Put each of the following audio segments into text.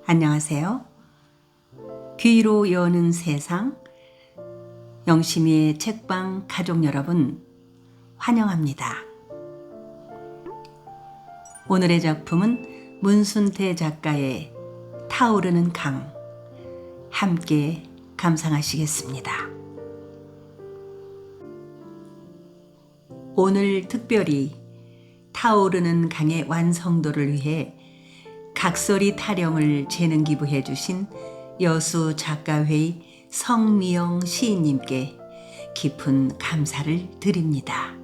안녕하세요. 귀로 여는 세상, 영심이의 책방 가족 여러분, 환영합니다. 오늘의 작품은 문순태 작가의 타오르는 강, 함께 감상하시겠습니다. 오늘 특별히 타오르는 강의 완성도를 위해 각설이 타령을 재능 기부해 주신 여수 작가회의 성미영 시인님께 깊은 감사를 드립니다.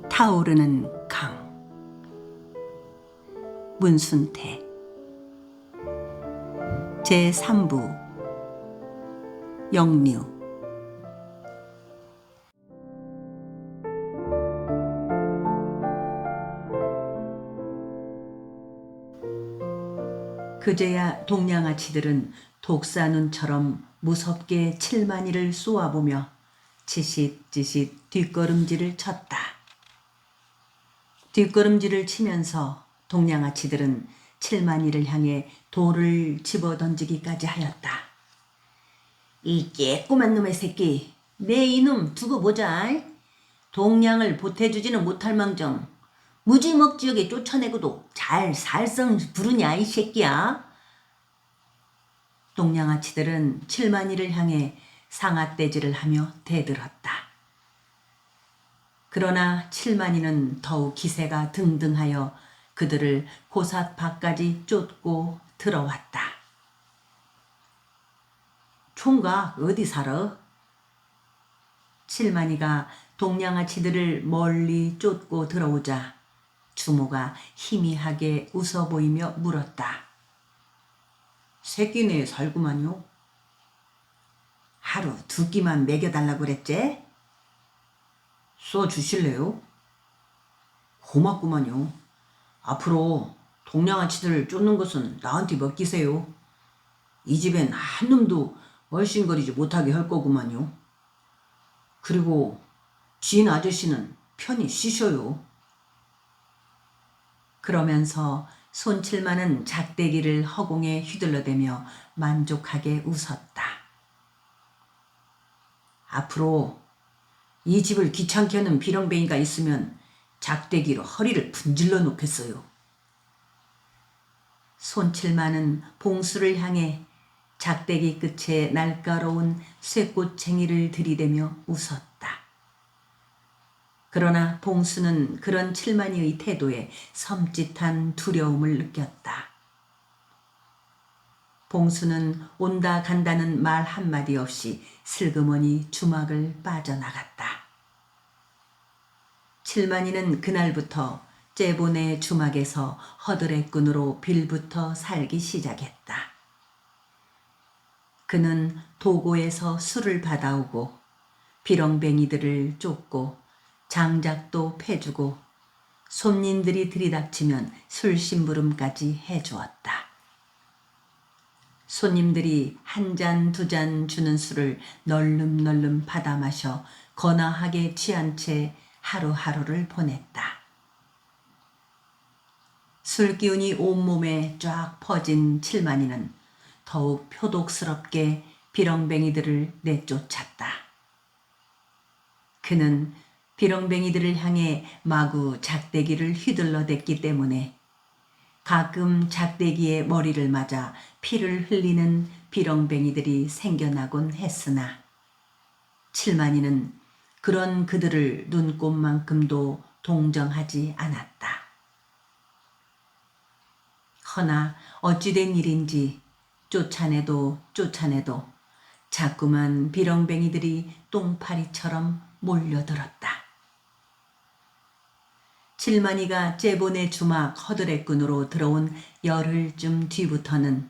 타오르는 강, 문순태 제3부 영류. 그제야 동양아치들은 독사눈처럼 무섭게 칠만이를 쏘아보며 지싯지싯 뒷걸음질을 쳤다. 뒷걸음질을 치면서 동양아치들은 칠만이를 향해 돌을 집어던지기까지 하였다. 이 깨꼬만 놈의 새끼, 내 이놈 두고 보자. 동양을 보태주지는 못할 망정 무지먹 지역에 쫓아내고도 잘 살성 부르냐 이 새끼야. 동양아치들은 칠만이를 향해 상아떼질을 하며 대들었다. 그러나 칠만이는 더욱 기세가 등등하여 그들을 고삿 밖까지 쫓고 들어왔다. 총각 어디 살아? 칠만이가 동양아치들을 멀리 쫓고 들어오자 주모가 희미하게 웃어 보이며 물었다. 새끼네 살구만요. 하루 두 끼만 먹여달라고 그랬지? 써주실래요? 고맙구만요. 앞으로 동양아치들을 쫓는 것은 나한테 맡기세요. 이 집엔 한 놈도 얼씬거리지 못하게 할 거구만요. 그리고 진 아저씨는 편히 쉬셔요. 그러면서 손칠만은 작대기를 허공에 휘둘러대며 만족하게 웃었다. 앞으로 이 집을 귀찮게 하는 비렁뱅이가 있으면 작대기로 허리를 분질러 놓겠어요. 손칠만은 봉수를 향해 작대기 끝에 날카로운 쇠꽃챙이를 들이대며 웃었다. 그러나 봉수는 그런 칠만이의 태도에 섬찟한 두려움을 느꼈다. 봉수는 온다 간다는 말 한마디 없이 슬그머니 주막을 빠져나갔다. 칠만이는 그날부터 째본의 주막에서 허드렛꾼으로 빌부터 살기 시작했다. 그는 도고에서 술을 받아오고 비렁뱅이들을 쫓고 장작도 패주고 손님들이 들이닥치면 술심부름까지 해주었다. 손님들이 한 잔 두 잔 주는 술을 널름널름 받아 마셔 거나하게 취한 채 하루하루를 보냈다. 술기운이 온몸에 쫙 퍼진 칠만이는 더욱 표독스럽게 비렁뱅이들을 내쫓았다. 그는 비렁뱅이들을 향해 마구 작대기를 휘둘러댔기 때문에 가끔 작대기에 머리를 맞아 피를 흘리는 비렁뱅이들이 생겨나곤 했으나 칠만이는 그런 그들을 눈꼽만큼도 동정하지 않았다. 허나 어찌된 일인지 쫓아내도 자꾸만 비렁뱅이들이 똥파리처럼 몰려들었다. 칠만이가 째본의 주막 허드렛꾼으로 들어온 열흘쯤 뒤부터는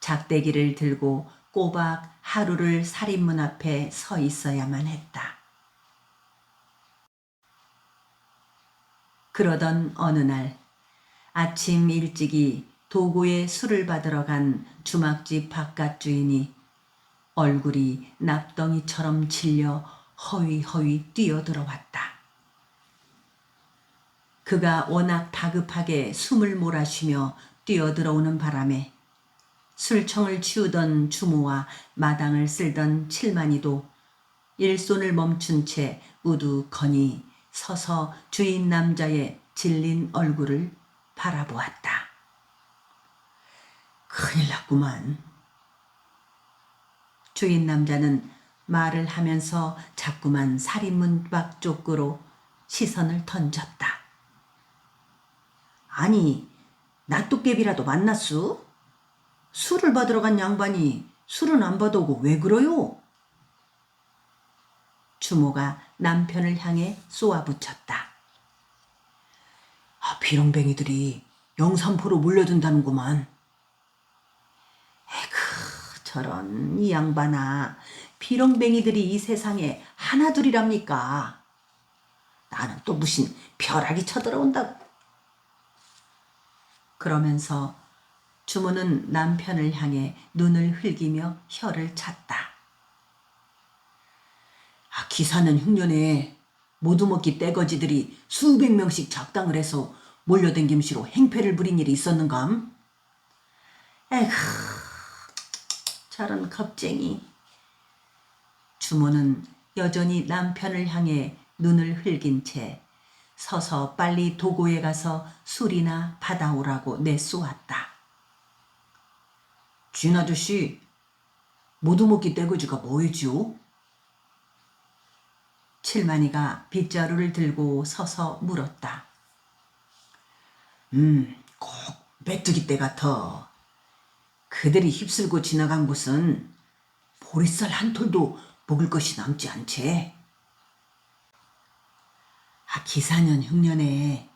작대기를 들고 꼬박 하루를 살인문 앞에 서 있어야만 했다. 그러던 어느 날 아침 일찍이 도구에 술을 받으러 간 주막집 바깥 주인이 얼굴이 납덩이처럼 질려 허위허위 뛰어들어왔다. 그가 워낙 다급하게 숨을 몰아쉬며 뛰어들어오는 바람에 술청을 치우던 주모와 마당을 쓸던 칠만이도 일손을 멈춘 채 우두커니 서서 주인 남자의 질린 얼굴을 바라보았다. 큰일 났구만. 주인 남자는 말을 하면서 자꾸만 살인문 밖 쪽으로 시선을 던졌다. 아니, 낫도깨비라도 만났수? 술을 받으러 간 양반이 술은 안 받아오고 왜 그러요? 주모가 남편을 향해 쏘아붙였다. 비렁뱅이들이 영산포로 몰려든다는구만. 에그, 저런 이 양반아, 비렁뱅이들이 이 세상에 하나둘이랍니까? 나는 또 무슨 벼락이 쳐들어온다고. 그러면서 주모는 남편을 향해 눈을 흘기며 혀를 찼다. 기사는 흉년에 모두먹기 떼거지들이 수백 명씩 작당을 해서 몰려댕김시로 행패를 부린 일이 있었는감? 에휴, 저런 겁쟁이. 주모는 여전히 남편을 향해 눈을 흘긴 채 서서 빨리 도고에 가서 술이나 받아오라고 내쏘았다. 진 아저씨, 모두먹기 떼거지가 뭐이지요? 칠만이가 빗자루를 들고 서서 물었다. 꼭 메뚜기 떼 같아. 그들이 휩쓸고 지나간 곳은 보리쌀 한 톨도 먹을 것이 남지 않지. 기사년 흉년에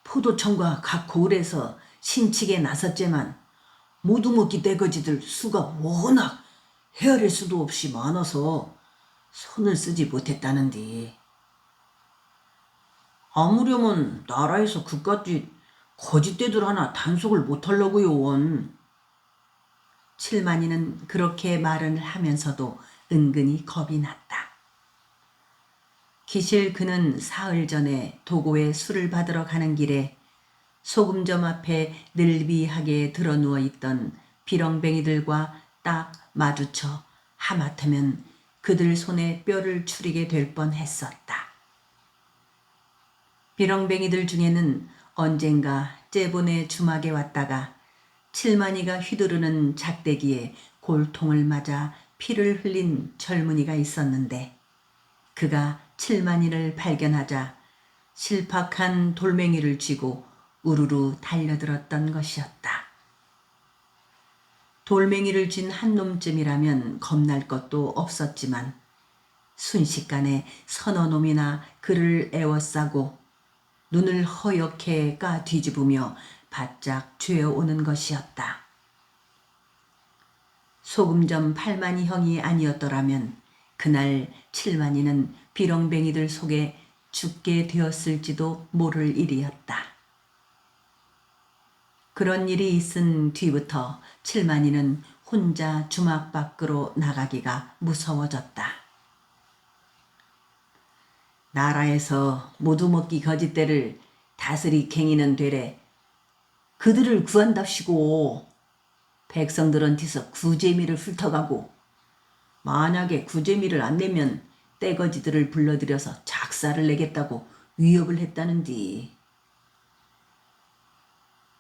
포도청과 각 고을에서 신칙에 나섰지만 모두먹기 떼거지들 수가 워낙 헤아릴 수도 없이 많아서 손을 쓰지 못했다는디. 아무려면 나라에서 그깟집 거짓대들 하나 단속을 못하려고요, 원. 칠만이는 그렇게 말을 하면서도 은근히 겁이 났다. 기실 그는 사흘 전에 도고에 술을 받으러 가는 길에 소금점 앞에 늘비하게 드러누워 있던 비렁뱅이들과 딱 마주쳐 하마터면 그들 손에 뼈를 추리게 될 뻔했었다. 비렁뱅이들 중에는 언젠가 째본의 주막에 왔다가 칠만이가 휘두르는 작대기에 골통을 맞아 피를 흘린 젊은이가 있었는데 그가 칠만이를 발견하자 실팍한 돌멩이를 쥐고 우르르 달려들었던 것이었다. 돌멩이를 쥔 한 놈쯤이라면 겁날 것도 없었지만 순식간에 서너 놈이나 그를 에워싸고 눈을 허옇게 까 뒤집으며 바짝 죄어오는 것이었다. 소금점 8만이 형이 아니었더라면 그날 7만이는 비렁뱅이들 속에 죽게 되었을지도 모를 일이었다. 그런 일이 있은 뒤부터 7만이는 혼자 주막 밖으로 나가기가 무서워졌다. 나라에서 모두먹기 거짓대를 다스리 갱이는 되래 그들을 구한답시고 백성들한테서 구제미를 훑어가고 만약에 구제미를 안 내면 떼거지들을 불러들여서 작사를 내겠다고 위협을 했다는디.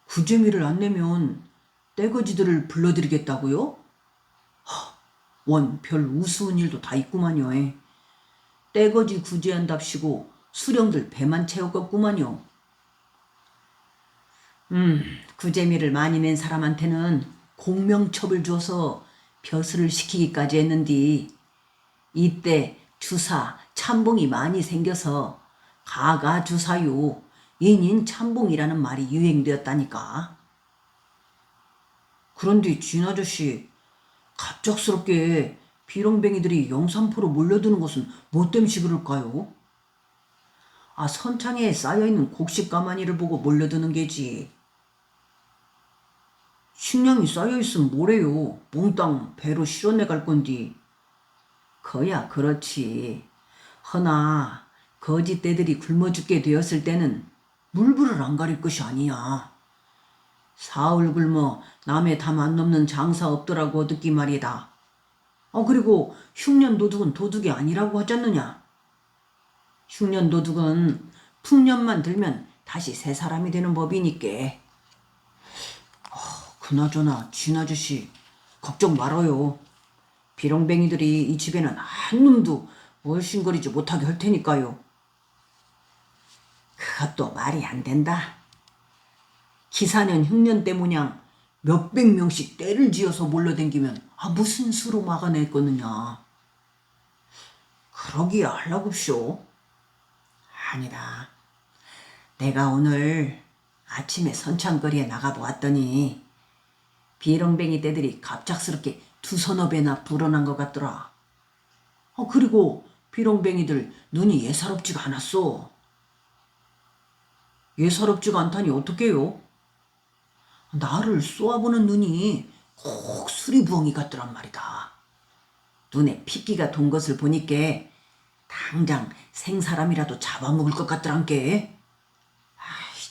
구제미를 안 내면 떼거지들을 불러들이겠다고요? 원 별 우스운 일도 다 있구만요. 떼거지 구제한답시고 수령들 배만 채우겠구만요. 구제미를 많이 낸 사람한테는 공명첩을 줘서 벼슬을 시키기까지 했는디 이때 주사, 참봉이 많이 생겨서 가가주사요, 인인참봉이라는 말이 유행되었다니까. 그런데 진 아저씨, 갑작스럽게 비렁뱅이들이 영산포로 몰려드는 것은 뭐 때문에 그럴까요? 선창에 쌓여있는 곡식 가마니를 보고 몰려드는 게지. 식량이 쌓여있으면 뭐래요? 몽땅 배로 실어내갈 건디. 그야 그렇지. 허나 거짓대들이 굶어 죽게 되었을 때는 물불을 안 가릴 것이 아니야. 사흘 굶어 남의 담 안 넘는 장사 없더라고 듣기 말이다. 그리고 흉년 도둑은 도둑이 아니라고 하지 않느냐? 흉년 도둑은 풍년만 들면 다시 새 사람이 되는 법이니께. 그나저나 진 아저씨 걱정 말아요. 비렁뱅이들이 이 집에는 한 놈도 얼씬거리지 못하게 할 테니까요. 그것도 말이 안 된다. 기사년 흉년 때문양 몇백 명씩 떼를 지어서 몰려댕기면 무슨 수로 막아냈겠느냐. 그러기야 하려고쇼. 아니다. 내가 오늘 아침에 선창거리에 나가보았더니 비렁뱅이 떼들이 갑작스럽게 두서너 배나 불어난 것 같더라. 그리고 비렁뱅이들 눈이 예사롭지가 않았어. 예사롭지가 않다니 어떡해요? 나를 쏘아보는 눈이 꼭 수리부엉이 같더란 말이다. 눈에 핏기가 돈 것을 보니까 당장 생사람이라도 잡아먹을 것 같더란께.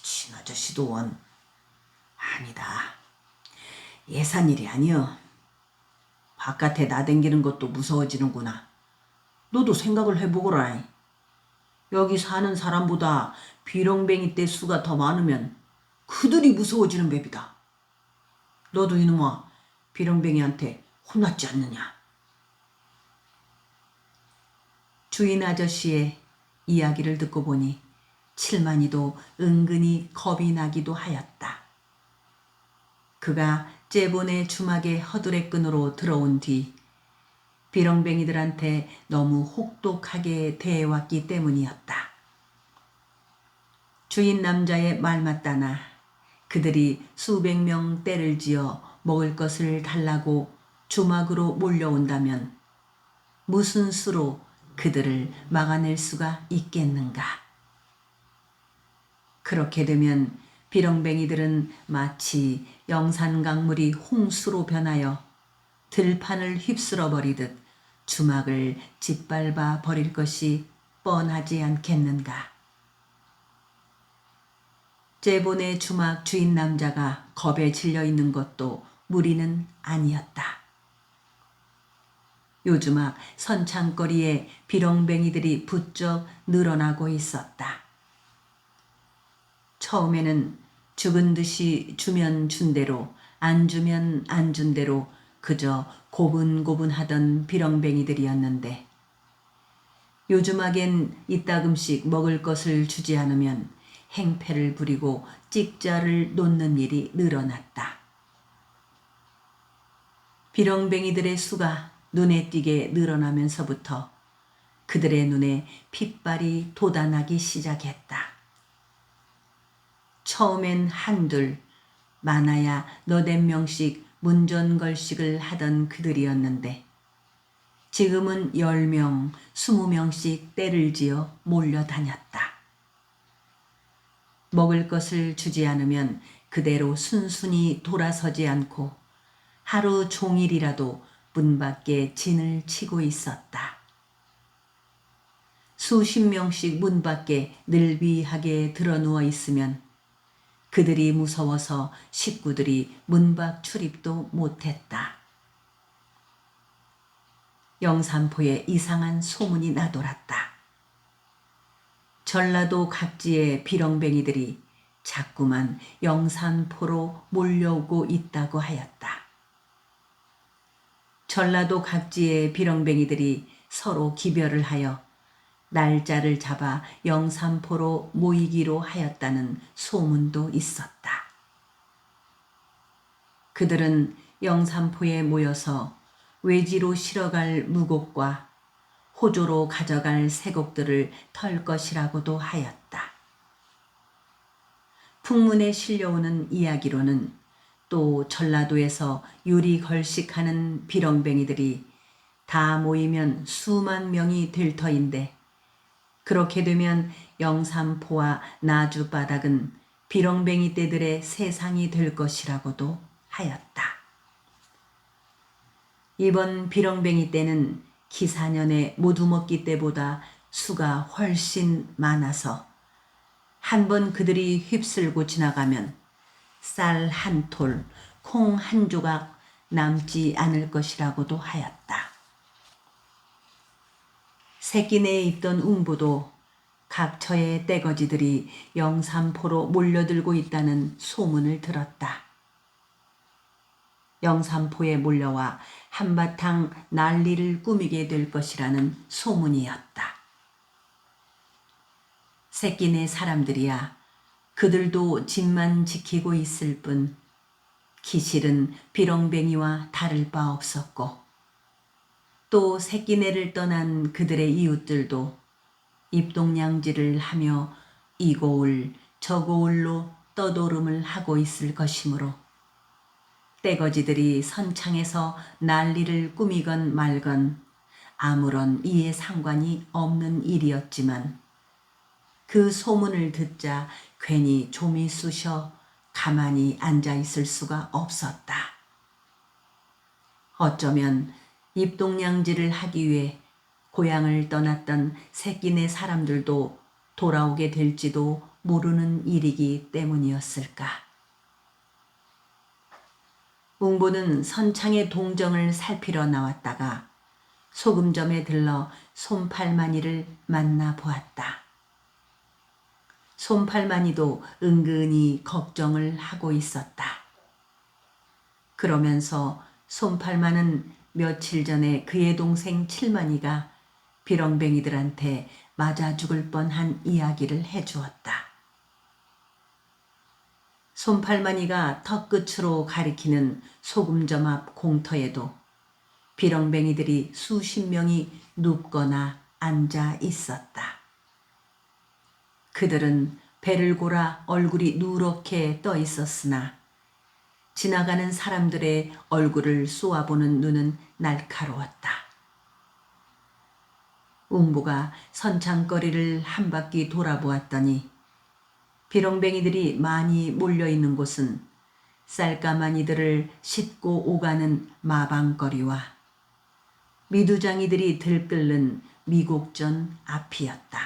진 아저씨도 원. 아니다. 예산일이 아니여. 바깥에 나댕기는 것도 무서워지는구나. 너도 생각을 해보거라. 여기 사는 사람보다 비렁뱅이 떼 수가 더 많으면 그들이 무서워지는 법이다. 너도 이놈아 비렁뱅이한테 혼났지 않느냐? 주인 아저씨의 이야기를 듣고 보니 칠만이도 은근히 겁이 나기도 하였다. 그가 째본의 주막의 허드렛끈으로 들어온 뒤 비렁뱅이들한테 너무 혹독하게 대해왔기 때문이었다. 주인 남자의 말 맞다나 그들이 수백 명 떼를 지어 먹을 것을 달라고 주막으로 몰려온다면 무슨 수로 그들을 막아낼 수가 있겠는가. 그렇게 되면 비렁뱅이들은 마치 영산강물이 홍수로 변하여 들판을 휩쓸어 버리듯 주막을 짓밟아 버릴 것이 뻔하지 않겠는가. 째본의 주막 주인 남자가 겁에 질려 있는 것도 무리는 아니었다. 요주막 선창거리에 비렁뱅이들이 부쩍 늘어나고 있었다. 처음에는 죽은 듯이 주면 준 대로 안 주면 안 준 대로 그저 고분고분하던 비렁뱅이들이었는데 요주막엔 이따금씩 먹을 것을 주지 않으면 행패를 부리고 찍자를 놓는 일이 늘어났다. 비렁뱅이들의 수가 눈에 띄게 늘어나면서부터 그들의 눈에 핏발이 돋아나기 시작했다. 처음엔 한둘, 많아야 너댓 명씩 문전걸식을 하던 그들이었는데 지금은 10명, 20명씩 떼를 지어 몰려다녔다. 먹을 것을 주지 않으면 그대로 순순히 돌아서지 않고 하루 종일이라도 문 밖에 진을 치고 있었다. 수십 명씩 문 밖에 늘비하게 드러누워 있으면 그들이 무서워서 식구들이 문 밖 출입도 못했다. 영산포에 이상한 소문이 나돌았다. 전라도 각지의 비렁뱅이들이 자꾸만 영산포로 몰려오고 있다고 하였다. 전라도 각지의 비렁뱅이들이 서로 기별을 하여 날짜를 잡아 영산포로 모이기로 하였다는 소문도 있었다. 그들은 영산포에 모여서 외지로 실어갈 무곡과 호조로 가져갈 새곡들을 털 것이라고도 하였다. 풍문에 실려오는 이야기로는 또 전라도에서 유리 걸식하는 비렁뱅이들이 다 모이면 수만 명이 될 터인데 그렇게 되면 영산포와 나주 바닥은 비렁뱅이 떼들의 세상이 될 것이라고도 하였다. 이번 비렁뱅이 떼는 기사년의 모두먹기 때보다 수가 훨씬 많아서 한 번 그들이 휩쓸고 지나가면 쌀 한 톨, 콩 한 조각 남지 않을 것이라고도 하였다. 새끼내에 있던 웅보도 각처의 떼거지들이 영산포로 몰려들고 있다는 소문을 들었다. 영산포에 몰려와 한바탕 난리를 꾸미게 될 것이라는 소문이었다. 새끼네 사람들이야 그들도 집만 지키고 있을 뿐 기실은 비렁뱅이와 다를 바 없었고 또 새끼네를 떠난 그들의 이웃들도 입동양지를 하며 이고을 저고을로 떠도름을 하고 있을 것이므로 떼거지들이 선창에서 난리를 꾸미건 말건 아무런 이해 상관이 없는 일이었지만 그 소문을 듣자 괜히 좀이 쑤셔 가만히 앉아 있을 수가 없었다. 어쩌면 입동양지를 하기 위해 고향을 떠났던 새끼네 사람들도 돌아오게 될지도 모르는 일이기 때문이었을까. 웅보는 선창의 동정을 살피러 나왔다가 소금점에 들러 솜팔만이를 만나 보았다. 솜팔만이도 은근히 걱정을 하고 있었다. 그러면서 솜팔만은 며칠 전에 그의 동생 칠만이가 비렁뱅이들한테 맞아 죽을 뻔한 이야기를 해주었다. 솜팔만이가 턱끝으로 가리키는 소금점 앞 공터에도 비렁뱅이들이 수십 명이 눕거나 앉아 있었다. 그들은 배를 골아 얼굴이 누렇게 떠 있었으나 지나가는 사람들의 얼굴을 쏘아보는 눈은 날카로웠다. 웅보가 선창거리를 한 바퀴 돌아보았더니 비렁뱅이들이 많이 몰려있는 곳은 쌀가마니들을 싣고 오가는 마방거리와 미두장이들이 들끓는 미곡전 앞이었다.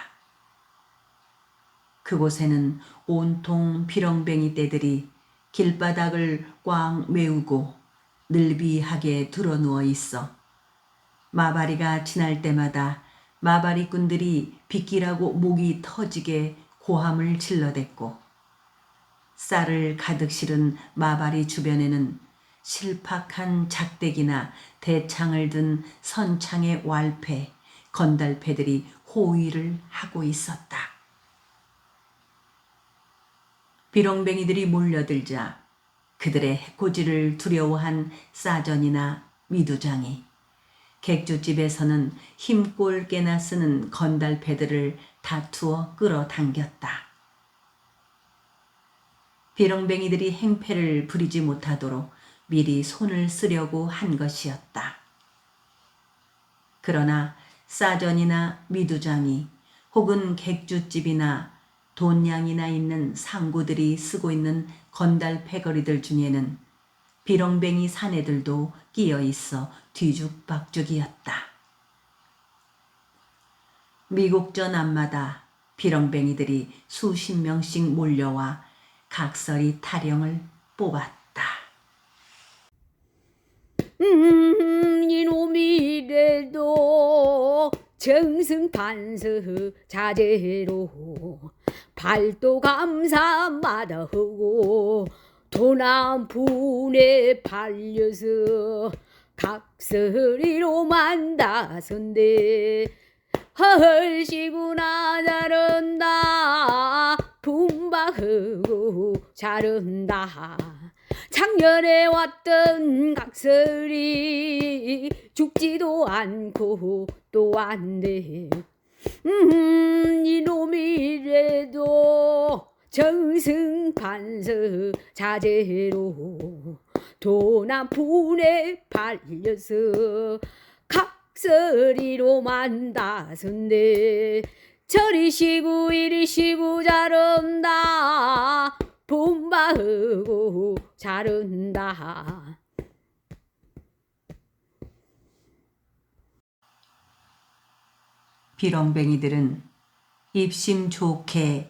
그곳에는 온통 비렁뱅이 떼들이 길바닥을 꽉 메우고 늘비하게 드러누워 있어 마바리가 지날 때마다 마바리꾼들이 비끼라고 목이 터지게 고함을 질러댔고 쌀을 가득 실은 마바리 주변에는 실팍한 작대기나 대창을 든 선창의 왈패, 건달패들이 호위를 하고 있었다. 비렁뱅이들이 몰려들자 그들의 해코지를 두려워한 싸전이나 미두장이 객주집에서는 힘골 깨나 쓰는 건달패들을 다투어 끌어당겼다. 비렁뱅이들이 행패를 부리지 못하도록 미리 손을 쓰려고 한 것이었다. 그러나 싸전이나 미두장이 혹은 객주집이나 돈냥이나 있는 상구들이 쓰고 있는 건달 패거리들 중에는 비렁뱅이 사내들도 끼어 있어 뒤죽박죽이었다. 미국전 앞마다 비렁뱅이들이 수십 명씩 몰려와 각설이 타령을 뽑았다. 이놈이래도 정승판서 자제로 발도 감사마다 하고 도남분에 팔려서 각설이로 만다선대 헐시구나 잘한다 분바하고 잘한다 작년에 왔던 각설이 죽지도 않고 또 안돼 이놈이래도 정승판서 자제로 도남분에 팔려서 각설이로 만다선대 저리시고 이리시고 잘한다 분바하고 잘한다. 비렁뱅이들은 입심 좋게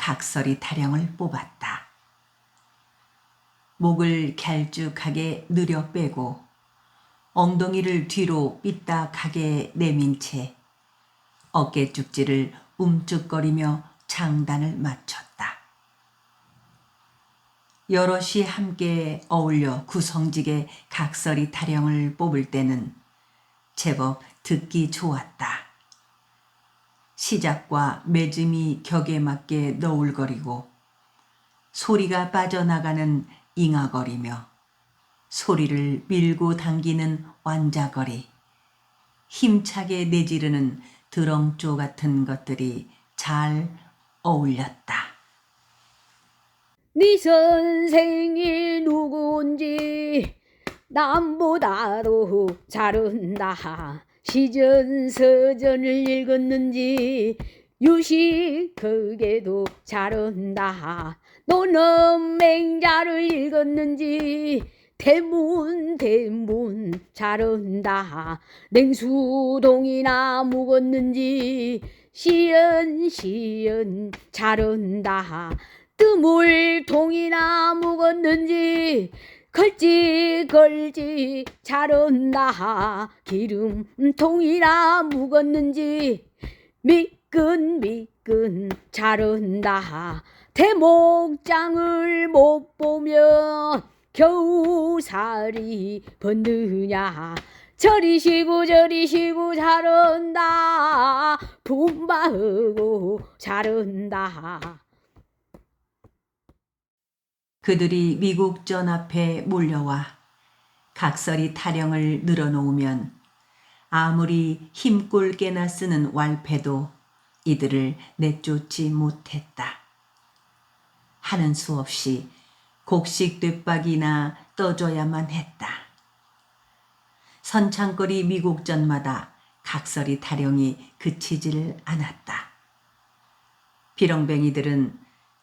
각설이 타령을 뽑았다. 목을 갤쭉하게 느려 빼고 엉덩이를 뒤로 삐딱하게 내민 채 어깨 쭉지를 움쭉거리며 장단을 맞췄다. 여럿이 함께 어울려 구성지게 각설이 타령을 뽑을 때는 제법 듣기 좋았다. 시작과 매짐이 격에 맞게 너울거리고 소리가 빠져나가는 잉아거리며 소리를 밀고 당기는 완자거리, 힘차게 내지르는 드렁조 같은 것들이 잘 어울렸다. 네 선생이 누군지 남보다도 잘한다. 시전서전을 읽었는지 유식하게도 잘한다. 너는 맹자를 읽었는지 대문 잘한다. 냉수동이나 묵었는지 시연 잘한다. 뜨물통이나 묵었는지 걸지 잘한다. 기름통이나 묵었는지 미끈 잘한다. 대목장을 못 보면 겨우 살이 벗느냐. 저리 쉬고 잘한다. 분바하고 잘한다. 그들이 미국전 앞에 몰려와 각설이 타령을 늘어놓으면 아무리 힘골 깨나 쓰는 왈패도 이들을 내쫓지 못했다. 하는 수 없이 곡식 뒷박이나 떠줘야만 했다. 선창거리 미국전마다 각설이 타령이 그치질 않았다. 비렁뱅이들은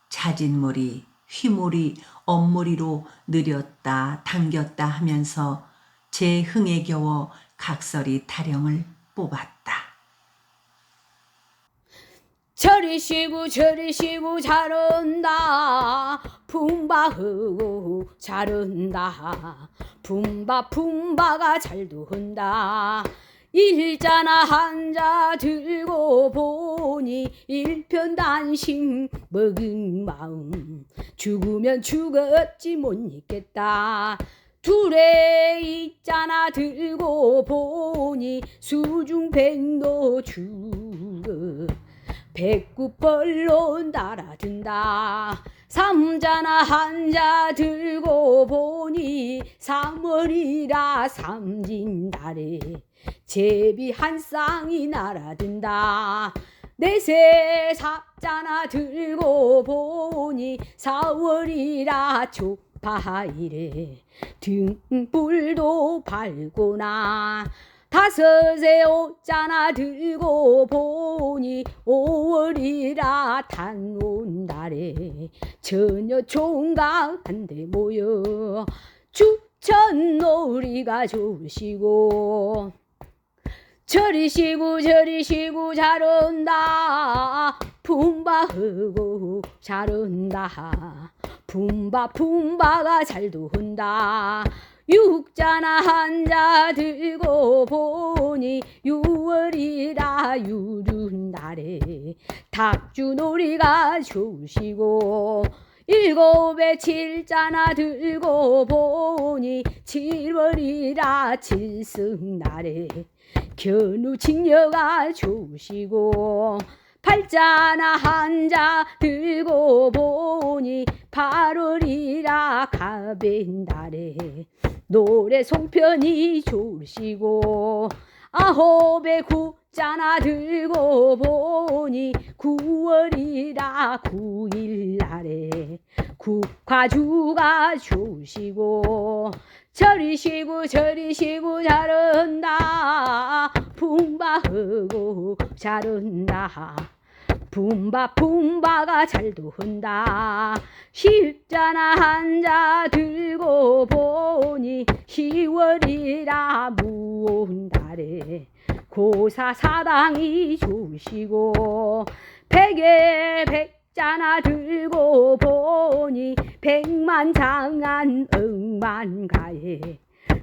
자진몰이, 휘몰이, 엄몰이로 느렸다 당겼다 하면서 제 흥에 겨워 각설이 타령을 뽑았다. 저리 쉬고 잘한다. 분바하고 잘한다. 분바가 잘도 한다. 일자나 한자 들고 보니 일편단심 먹은 마음. 죽으면 죽었지 못 잊겠다. 둘에 있자나 들고 보니 수중백로 죽어 백구벌로 날아든다. 삼자나 한자 들고 보니 삼월이라 삼진달에 제비 한 쌍이 날아든다. 내세 삽자나 들고 보니 사월이라 조파이래 등불도 밝구나. 다섯에 옷자나 들고 보니 5월이라 단온달에 처녀 총각 한데 모여 추천놀이가 좋으시고 저리 쉬고 잘한다. 분바하고 잘한다. 분바가 잘도 한다. 육자나 한자 들고 보니 6월이라 유륜달에 닭주놀이가 좋으시고 일곱에 칠자나 들고 보니 7월이라 칠승날에 견우직녀가 좋으시고 팔자나 한자 들고 보니 8월이라 가벤달에 노래 송편이 좋으시고 아홉에 구자나 들고 보니 9월이라 9일날에 국화주가 좋으시고 저리 쉬고 잘한다. 분바하고 잘한다. 분바가 잘도 한다. 십자나 한자 들고 보니 10월이라 무온달에 고사사당이 좋으시고 백에 십자나 들고 보니 백만장한 억만가에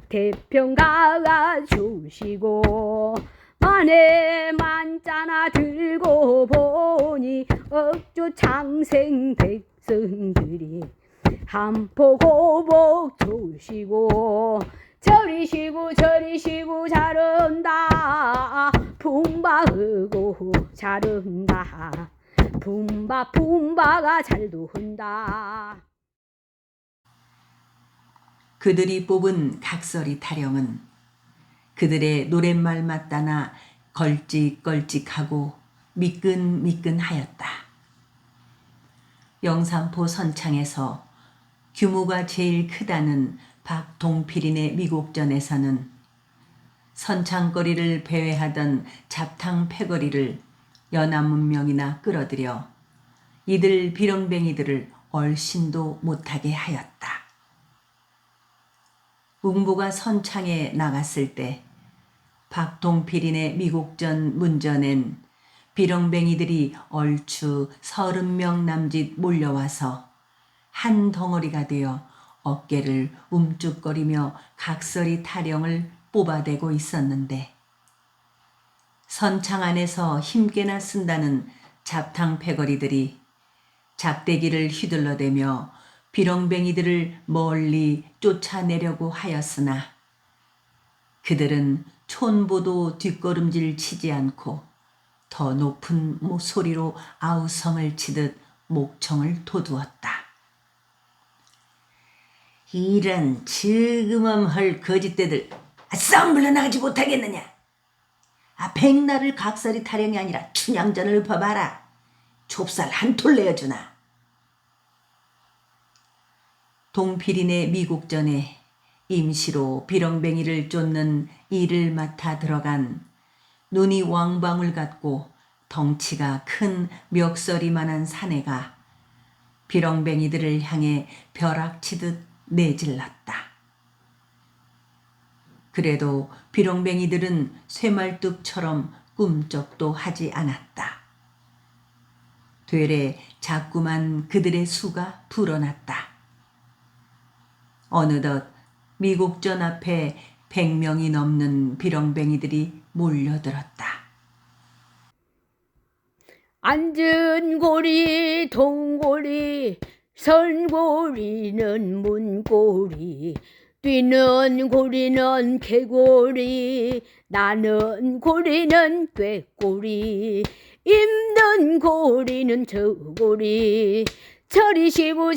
태평가가 주시고 만에 만자나 들고 보니 억주 창생 백성들이 한포고복 주시고 저리시고 잘한다 품바하고 잘한다 품바가 잘도 한다. 그들이 뽑은 각설이 타령은 그들의 노랫말 맞다나 걸찍걸찍하고 미끈미끈하였다. 영산포 선창에서 규모가 제일 크다는 박동필인의 미곡전에서는 선창거리를 배회하던 잡탕 패거리를 연안문명이나 끌어들여 이들 비렁뱅이들을 얼씬도 못하게 하였다. 웅보가 선창에 나갔을 때 박동필인의 미곡전 문전엔 비렁뱅이들이 얼추 30명 남짓 몰려와서 한 덩어리가 되어 어깨를 움쭉거리며 각설이 타령을 뽑아대고 있었는데 선창 안에서 힘께나 쓴다는 잡탕 패거리들이 작대기를 휘둘러대며 비렁뱅이들을 멀리 쫓아내려고 하였으나 그들은 촌보도 뒷걸음질 치지 않고 더 높은 소리로 아우성을 치듯 목청을 돋우었다. 이런 지금엄할 거짓대들 썩 물러나가지 못하겠느냐. 백날을 각설이 타령이 아니라 춘향전을 봐봐라. 좁쌀 한 톨 내어주나. 동필인의 미국전에 임시로 비렁뱅이를 쫓는 일을 맡아 들어간 눈이 왕방울 같고 덩치가 큰 멱서리만한 사내가 비렁뱅이들을 향해 벼락치듯 내질렀다. 그래도 비렁뱅이들은 쇠말뚝처럼 꿈쩍도 하지 않았다. 되레 자꾸만 그들의 수가 불어났다. 어느덧 미국전 앞에 100명이 넘는 비렁뱅이들이 몰려들었다. 앉은 고리 동고리 선고리는 문고리 뛰는 고리는 개고리 나는 고리는 꾀고리 입는 고리는 저고리 저리시고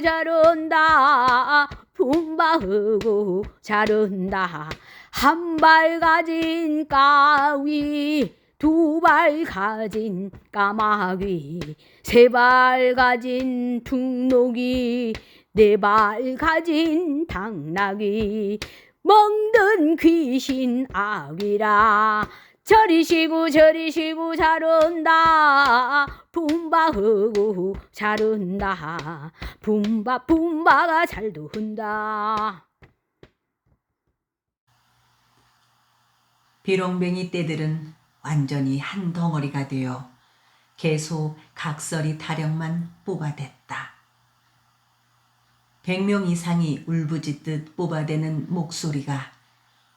잘한다 품바하고 잘한다 한 발 가진 까위 두 발 가진 까마귀 세 발 가진 둥록이 네 발 가진 당나귀 먹는 귀신 아귀라 저리시고 잘한다 품바하고 잘한다 품바가 잘도 한다. 비렁뱅이 떼들은 완전히 한 덩어리가 되어 계속 각설이 타령만 뽑아댔다. 100명 이상이 울부짖듯 뽑아대는 목소리가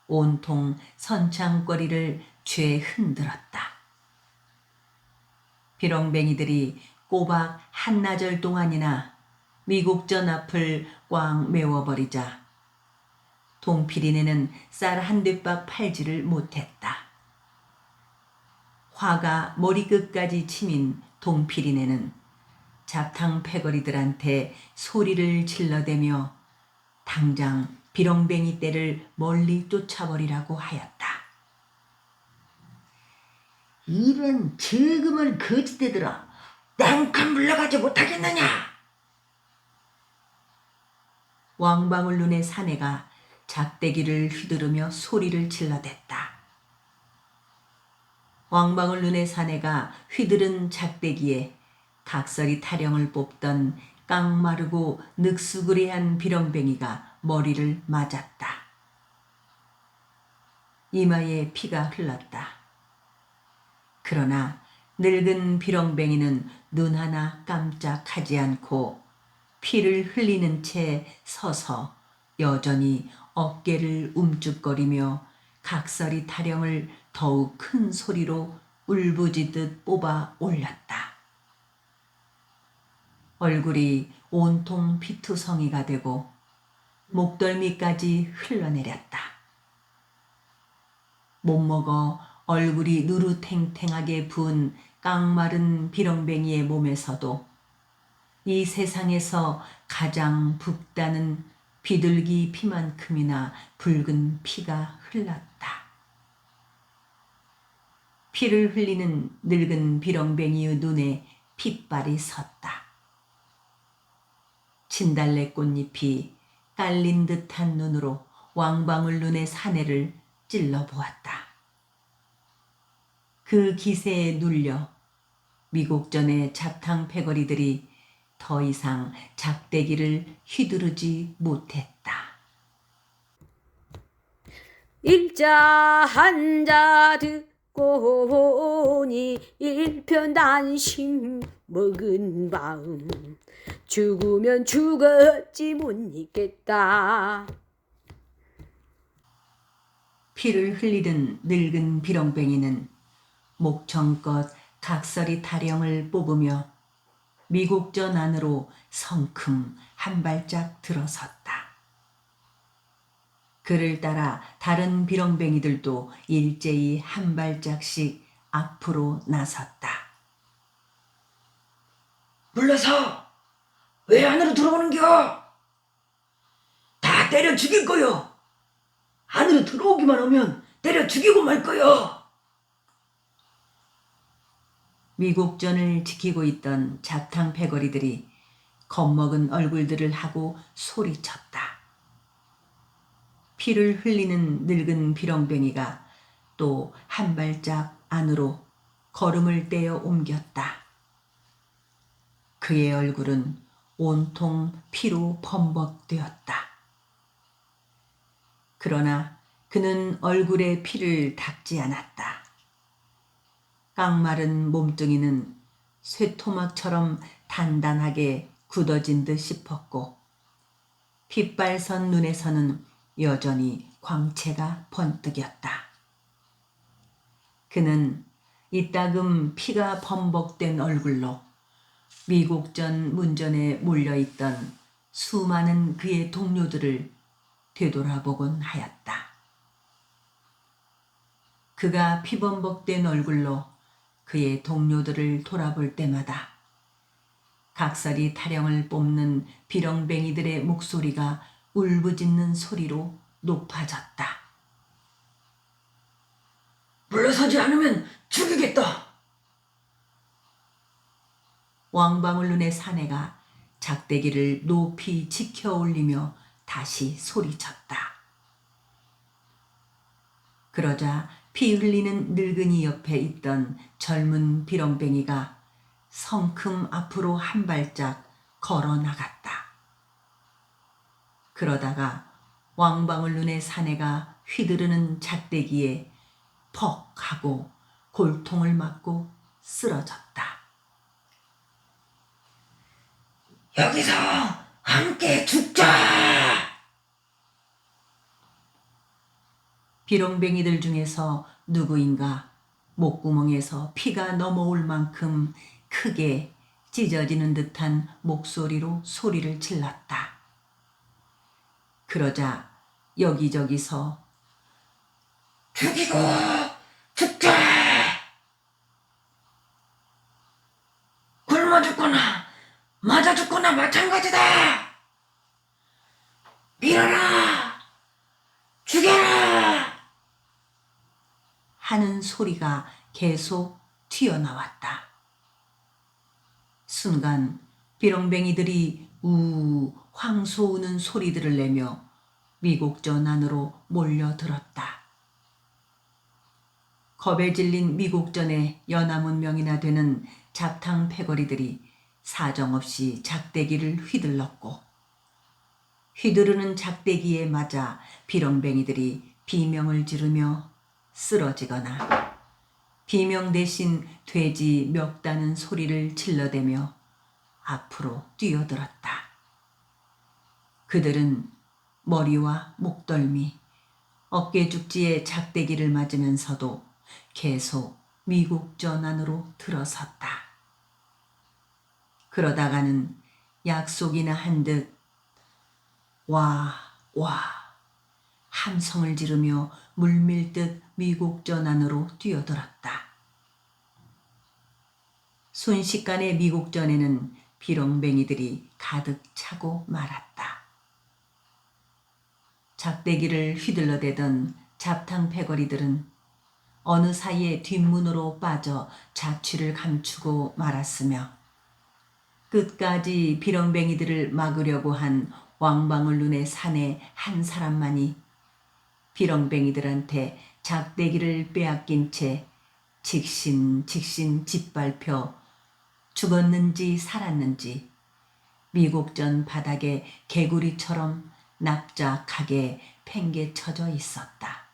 온통 선창거리를 죄 흔들었다. 비렁뱅이들이 꼬박 한나절 동안이나 미국전 앞을 꽝 메워버리자 동필인에는 쌀 한 뒷박 팔지를 못했다. 화가 머리끝까지 치민 동필인에는 잡탕 패거리들한테 소리를 질러대며 당장 비렁뱅이 떼를 멀리 쫓아버리라고 하였다. 이런 지금을 거짓대들아 땡칸 물러가지 못하겠느냐. 왕방울 눈의 사내가 작대기를 휘두르며 소리를 질러댔다. 왕방울 눈의 사내가 휘두른 작대기에 각설이 타령을 뽑던 깡마르고 늑수그레한 비렁뱅이가 머리를 맞았다. 이마에 피가 흘렀다. 그러나 늙은 비렁뱅이는 눈 하나 깜짝하지 않고 피를 흘리는 채 서서 여전히 어깨를 움쭉거리며 각설이 타령을 더욱 큰 소리로 울부짖듯 뽑아 올렸다. 얼굴이 온통 피투성이가 되고 목덜미까지 흘러내렸다. 못먹어 얼굴이 누르탱탱하게 부은 깡마른 비렁뱅이의 몸에서도 이 세상에서 가장 붓다는 비둘기 피만큼이나 붉은 피가 흘렀다. 피를 흘리는 늙은 비렁뱅이의 눈에 핏발이 섰다. 진달래 꽃잎이 깔린 듯한 눈으로 왕방울 눈의 사내를 찔러 보았다. 그 기세에 눌려 미국전의 잡탕 패거리들이 더 이상 작대기를 휘두르지 못했다. 일자 한자 듣고 보니 일편단심 먹은 마음 죽으면 죽었지 못 잊겠다. 피를 흘리던 늙은 비렁뱅이는 목청껏 각설이 타령을 뽑으며 미국전 안으로 성큼 한 발짝 들어섰다. 그를 따라 다른 비렁뱅이들도 일제히 한 발짝씩 앞으로 나섰다. 물러서! 왜 안으로 들어오는겨? 다 때려 죽일 거요! 안으로 들어오기만 하면 때려 죽이고 말 거요! 미국전을 지키고 있던 잡탕 패거리들이 겁먹은 얼굴들을 하고 소리쳤다. 피를 흘리는 늙은 비렁뱅이가 또 한 발짝 안으로 걸음을 떼어 옮겼다. 그의 얼굴은 온통 피로 범벅되었다. 그러나 그는 얼굴에 피를 닦지 않았다. 깡마른 몸뚱이는 쇠토막처럼 단단하게 굳어진 듯 싶었고 핏발선 눈에서는 여전히 광채가 번뜩였다. 그는 이따금 피가 범벅된 얼굴로 미국전 문전에 몰려있던 수많은 그의 동료들을 되돌아보곤 하였다. 그가 피범벅된 얼굴로 그의 동료들을 돌아볼 때마다 각설이 타령을 뽑는 비렁뱅이들의 목소리가 울부짖는 소리로 높아졌다. 물러서지 않으면 죽이겠다! 왕방울 눈의 사내가 작대기를 높이 치켜 올리며 다시 소리쳤다. 그러자 피 흘리는 늙은이 옆에 있던 젊은 비렁뱅이가 성큼 앞으로 한 발짝 걸어 나갔다. 그러다가 왕방울 눈의 사내가 휘두르는 작대기에 퍽 하고 골통을 맞고 쓰러졌다. 여기서 함께 죽자! 비렁뱅이들 중에서 누구인가 목구멍에서 피가 넘어올 만큼 크게 찢어지는 듯한 목소리로 소리를 질렀다. 그러자 여기저기서 죽이고 죽자! 굶어 죽거나 맞아 죽거나 마찬가지다! 밀어라! 죽여라! 하는 소리가 계속 튀어나왔다. 순간 비렁뱅이들이 우 황소 우는 소리들을 내며 미국전 안으로 몰려들었다. 겁에 질린 미국전의 연하문 명이나 되는 잡탕 패거리들이 사정없이 작대기를 휘둘렀고 휘두르는 작대기에 맞아 비렁뱅이들이 비명을 지르며 쓰러지거나 비명 대신 돼지 멱다는 소리를 질러대며 앞으로 뛰어들었다. 그들은 머리와 목덜미, 어깨 죽지에 작대기를 맞으면서도 계속 미국전 안으로 들어섰다. 그러다가는 약속이나 한 듯 와, 와 함성을 지르며 물밀듯 미국전 안으로 뛰어들었다. 순식간에 미국전에는 비렁뱅이들이 가득 차고 말았다. 작대기를 휘둘러대던 잡탕 패거리들은 어느 사이에 뒷문으로 빠져 자취를 감추고 말았으며 끝까지 비렁뱅이들을 막으려고 한 왕방울 눈의 사내 한 사람만이 비렁뱅이들한테 작대기를 빼앗긴 채 직신 짓밟혀 죽었는지 살았는지 미국전 바닥에 개구리처럼 납작하게 팽개쳐져 있었다.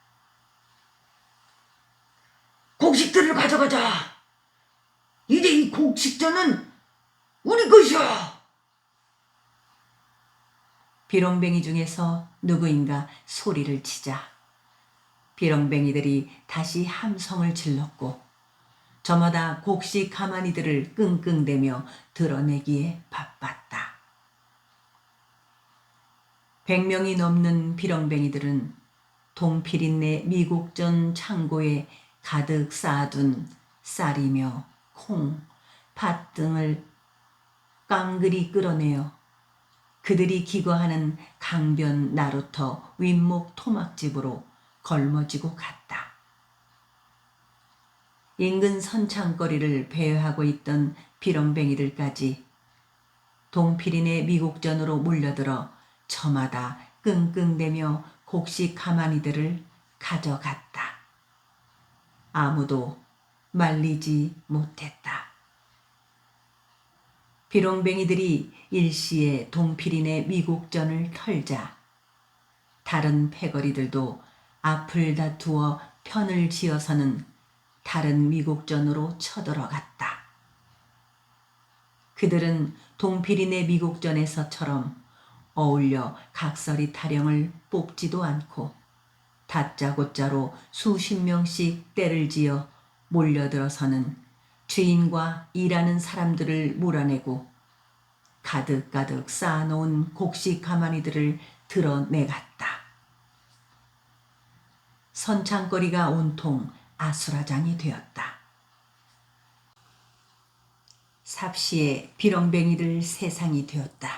곡식들을 가져가자. 이제 이 곡식전은 우리 것이야. 비렁뱅이 중에서 누구인가 소리를 치자 비렁뱅이들이 다시 함성을 질렀고 저마다 곡식 가마니들을 끙끙대며 드러내기에 바빴다. 100명이 넘는 비렁뱅이들은 동피린내 미국전 창고에 가득 쌓아둔 쌀이며 콩, 팥 등을 깡그리 끌어내어 그들이 기거하는 강변 나루터 윗목 토막집으로 걸머지고 갔다. 인근 선창거리를 배회하고 있던 비렁뱅이들까지 동피린의 미국전으로 몰려들어 저마다 끙끙대며 곡식 가마니들을 가져갔다. 아무도 말리지 못했다. 비렁뱅이들이 일시에 동피린의 미국전을 털자 다른 패거리들도 앞을 다투어 편을 지어서는 다른 미국전으로 쳐들어갔다. 그들은 동피린의 미국전에서처럼 어울려 각설이 타령을 뽑지도 않고 다짜고짜로 수십 명씩 떼를 지어 몰려들어서는 주인과 일하는 사람들을 몰아내고 가득가득 쌓아놓은 곡식 가마니들을 드러내갔다. 선창거리가 온통 아수라장이 되었다. 삽시에 비렁뱅이들 세상이 되었다.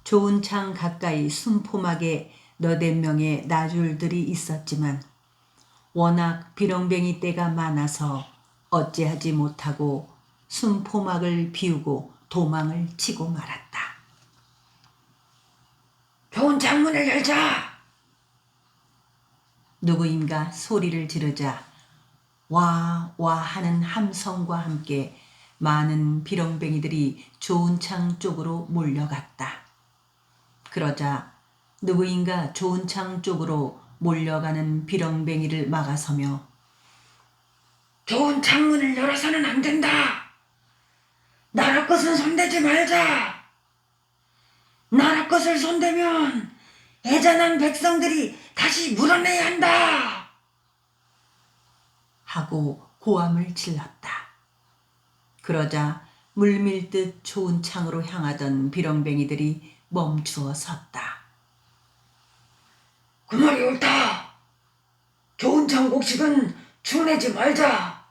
좋은 창 가까이 순포막에 너댓 명의 나줄들이 있었지만 워낙 비렁뱅이 떼가 많아서 어찌하지 못하고 순포막을 비우고 도망을 치고 말았다. 좋은 창문을 열자. 누구인가 소리를 지르자 와, 와 하는 함성과 함께 많은 비렁뱅이들이 좋은 창 쪽으로 몰려갔다. 그러자 누구인가 좋은 창 쪽으로 몰려가는 비렁뱅이를 막아서며 좋은 창문을 열어서는 안 된다. 나라 것은 손대지 말자. 나라 것을 손대면 애잔한 백성들이 다시 물어내야 한다. 하고 고함을 질렀다. 그러자 물밀듯 좋은 창으로 향하던 비렁뱅이들이 멈추어 섰다. 그 말이 옳다. 좋은 창 곡식은 주내지 말자.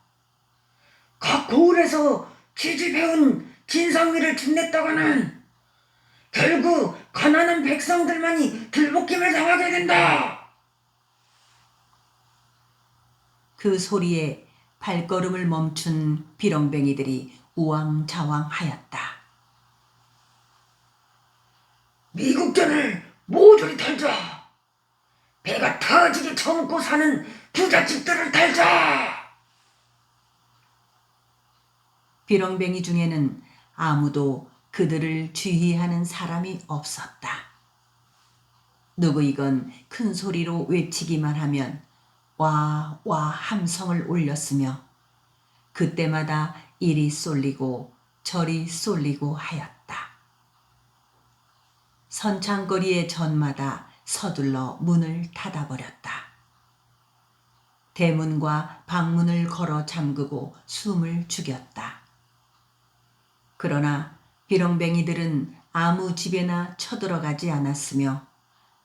각 고을에서 취집해온 진상미를 준냈다가는 결국 가난한 백성들만이 들볶임을 당하게 된다. 그 소리에 발걸음을 멈춘 비렁뱅이들이 우왕좌왕하였다. 미국전을 모조리 털자. 배가 터지게 처먹고 사는 부잣집들을 털자. 비렁뱅이 중에는 아무도 그들을 주의하는 사람이 없었다. 누구이건 큰 소리로 외치기만 하면 와, 와 함성을 올렸으며 그때마다 이리 쏠리고 저리 쏠리고 하였다. 선창거리의 전마다 서둘러 문을 닫아버렸다. 대문과 방문을 걸어 잠그고 숨을 죽였다. 그러나 비렁뱅이들은 아무 집에나 쳐들어가지 않았으며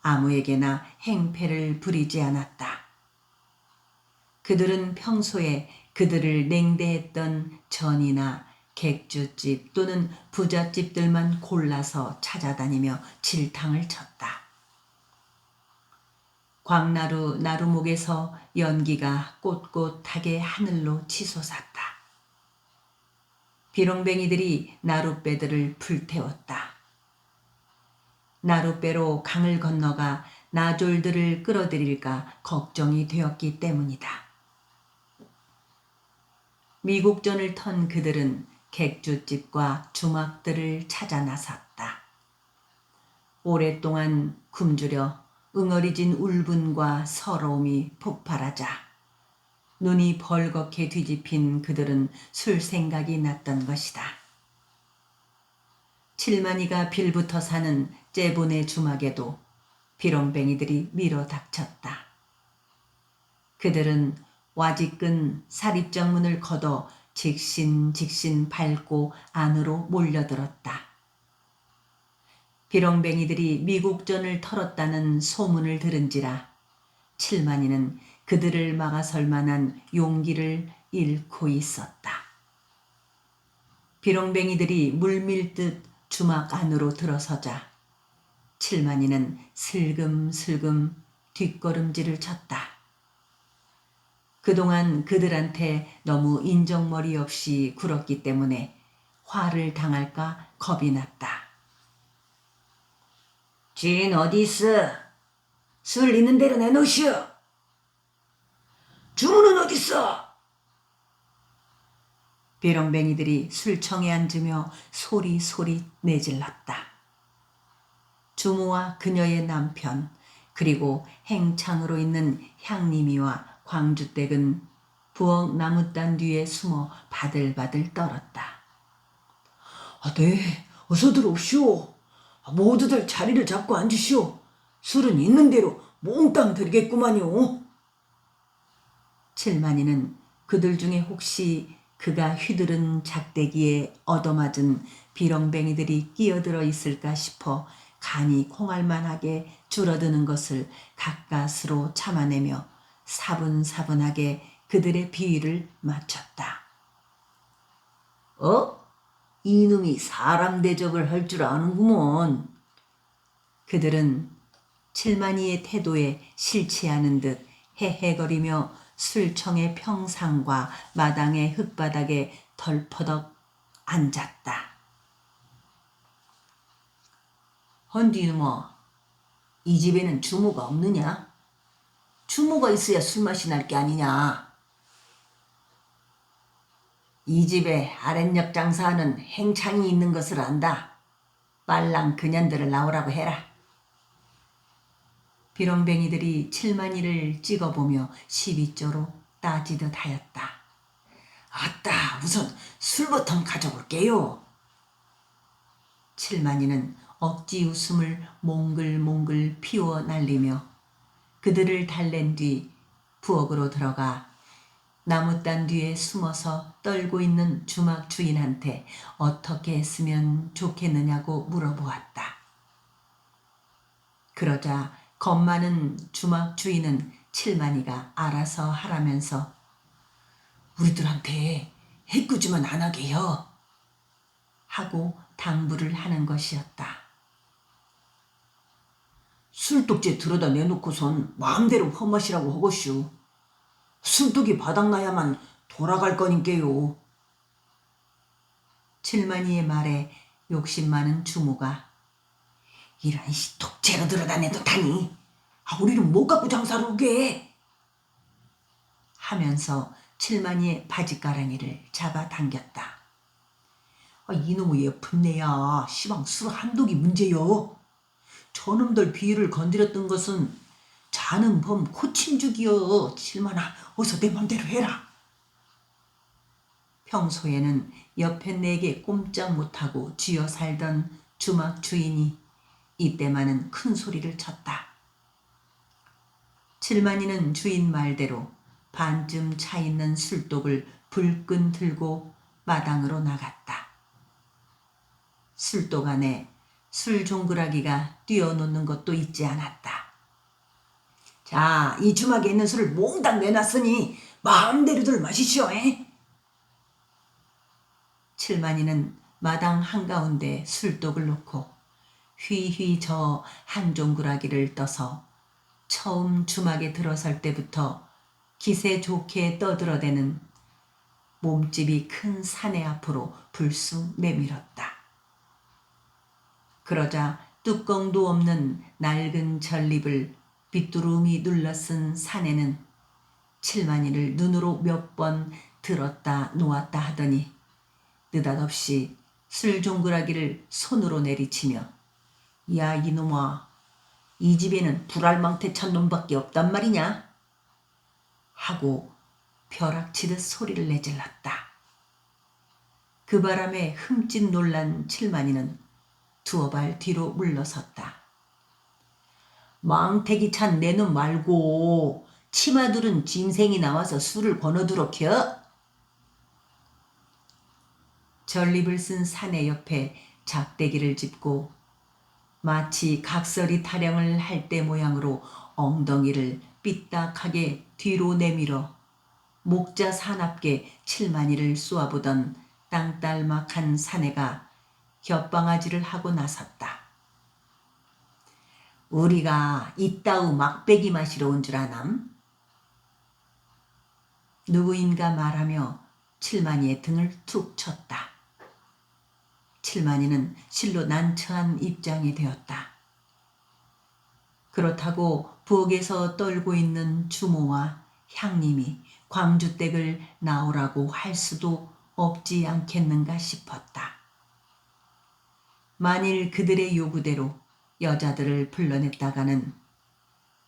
아무에게나 행패를 부리지 않았다. 그들은 평소에 그들을 냉대했던 전이나 객주집 또는 부잣집들만 골라서 찾아다니며 질탕을 쳤다. 광나루 나루목에서 연기가 꼿꼿하게 하늘로 치솟았다. 비렁뱅이들이 나룻배들을 불태웠다. 나룻배로 강을 건너가 나졸들을 끌어들일까 걱정이 되었기 때문이다. 미국전을 턴 그들은 객주집과 주막들을 찾아 나섰다. 오랫동안 굶주려 응어리진 울분과 서러움이 폭발하자 눈이 벌겋게 뒤집힌 그들은 술 생각이 났던 것이다. 칠만이가 빌부터 사는 째본의 주막에도 비렁뱅이들이 밀어닥쳤다. 그들은 와지끈 사립정문을 걷어 직신직신 밟고 안으로 몰려들었다. 비렁뱅이들이 미국전을 털었다는 소문을 들은지라 칠만이는 그들을 막아설 만한 용기를 잃고 있었다. 비렁뱅이들이 물밀듯 주막 안으로 들어서자 칠만이는 슬금슬금 뒷걸음질을 쳤다. 그동안 그들한테 너무 인정머리 없이 굴었기 때문에 화를 당할까 겁이 났다. 주인 어디 있어? 술 있는 대로 내놓으시오. 주문은 어디 있어? 비렁뱅이들이 술청에 앉으며 소리소리 내질렀다. 주무와 그녀의 남편 그리고 행창으로 있는 향림이와 광주댁은 부엌 나무단 뒤에 숨어 바들바들 떨었다. 네, 어서 들어오시오. 모두들 자리를 잡고 앉으시오. 술은 있는 대로 몽땅 드리겠구만요. 칠만이는 그들 중에 혹시 그가 휘두른 작대기에 얻어맞은 비렁뱅이들이 끼어들어 있을까 싶어 간이 콩알만하게 줄어드는 것을 가까스로 참아내며 사분사분하게 그들의 비위를 맞췄다. 이놈이 사람 대접을 할 줄 아는구먼. 그들은 칠만이의 태도에 싫지 않은 듯 헤헤거리며 술청의 평상과 마당의 흙바닥에 덜퍼덕 앉았다. 헌디 이놈아, 이 집에는 주모가 없느냐? 주모가 있어야 술맛이 날 게 아니냐? 이 집에 아랫역 장사하는 행창이 있는 것을 안다. 빨랑 그년들을 나오라고 해라. 비렁뱅이들이 칠만이를 찍어보며 시비조로 따지듯 하였다. 아따, 우선 술부터 가져올게요. 칠만이는 억지 웃음을 몽글몽글 피워 날리며 그들을 달랜 뒤 부엌으로 들어가 나무단 뒤에 숨어서 떨고 있는 주막 주인한테 어떻게 했으면 좋겠느냐고 물어보았다. 그러자 겁 많은 주막 주인은 칠만이가 알아서 하라면서 우리들한테 해꾸지만 안 하게요. 하고 당부를 하는 것이었다. 술독제 들어다 내놓고선 마음대로 험마시라고 하고슈. 술독이 바닥나야만 돌아갈 거니께요. 칠만이의 말에 욕심 많은 주모가 이런 독재로 들어다 내놓다니. 우리는 못 갖고 장사를 오게. 하면서 칠만이의 바지가랑이를 잡아당겼다. 이놈의 예쁜 내야. 시방 술 한독이 문제요. 저놈들 비위를 건드렸던 것은 자는 범 코친죽이여. 칠만아, 어서 내 맘대로 해라. 평소에는 옆에 내게 꼼짝 못하고 쥐어 살던 주막 주인이 이때만은 큰 소리를 쳤다. 칠만이는 주인 말대로 반쯤 차 있는 술독을 불끈 들고 마당으로 나갔다. 술독 안에 술 종그라기가 뛰어놓는 것도 잊지 않았다. 자, 이 주막에 있는 술을 몽땅 내놨으니 마음대로들 마시시오. 칠만이는 마당 한가운데 술독을 놓고 휘휘 저 한 종구라기를 떠서 처음 주막에 들어설 때부터 기세 좋게 떠들어대는 몸집이 큰 사내 앞으로 불쑥 내밀었다. 그러자 뚜껑도 없는 낡은 전립을 빗두루미 눌러 쓴 사내는 칠만이를 눈으로 몇 번 들었다 놓았다 하더니 느닷없이 술 종그라기를 손으로 내리치며 야 이놈아, 이 집에는 불알망태 찬 놈밖에 없단 말이냐? 하고 벼락치듯 소리를 내질렀다. 그 바람에 흠칫 놀란 칠만이는 두어 발 뒤로 물러섰다. 망태기 찬 내 놈 말고 치마둘은 짐승이 나와서 술을 권어두러 켜? 전립을 쓴 사내 옆에 작대기를 짚고 마치 각설이 타령을 할 때 모양으로 엉덩이를 삐딱하게 뒤로 내밀어 목자 사납게 칠만이를 쏘아보던 땅딸막한 사내가 혓방아지를 하고 나섰다. 우리가 이따우 막배기 마시러 온 줄 아남? 누구인가 말하며 칠만이의 등을 툭 쳤다. 칠만이는 실로 난처한 입장이 되었다. 그렇다고 부엌에서 떨고 있는 주모와 향님이 광주댁을 나오라고 할 수도 없지 않겠는가 싶었다. 만일 그들의 요구대로 여자들을 불러냈다가는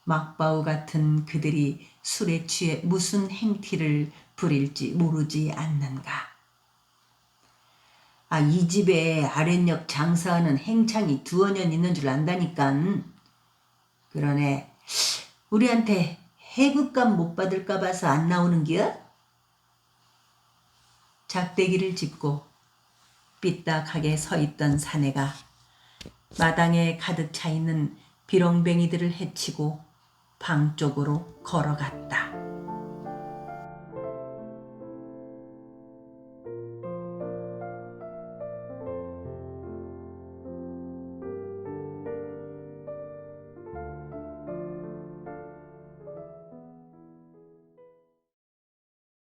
막바우 같은 그들이 술에 취해 무슨 행티를 부릴지 모르지 않는가. 이 집에 아랫역 장사하는 행창이 두어 년 있는 줄 안다니깐. 그러네, 우리한테 해굿감 못 받을까 봐서 안 나오는 기야? 작대기를 짚고 삐딱하게 서 있던 사내가 마당에 가득 차 있는 비렁뱅이들을 해치고 방 쪽으로 걸어갔다.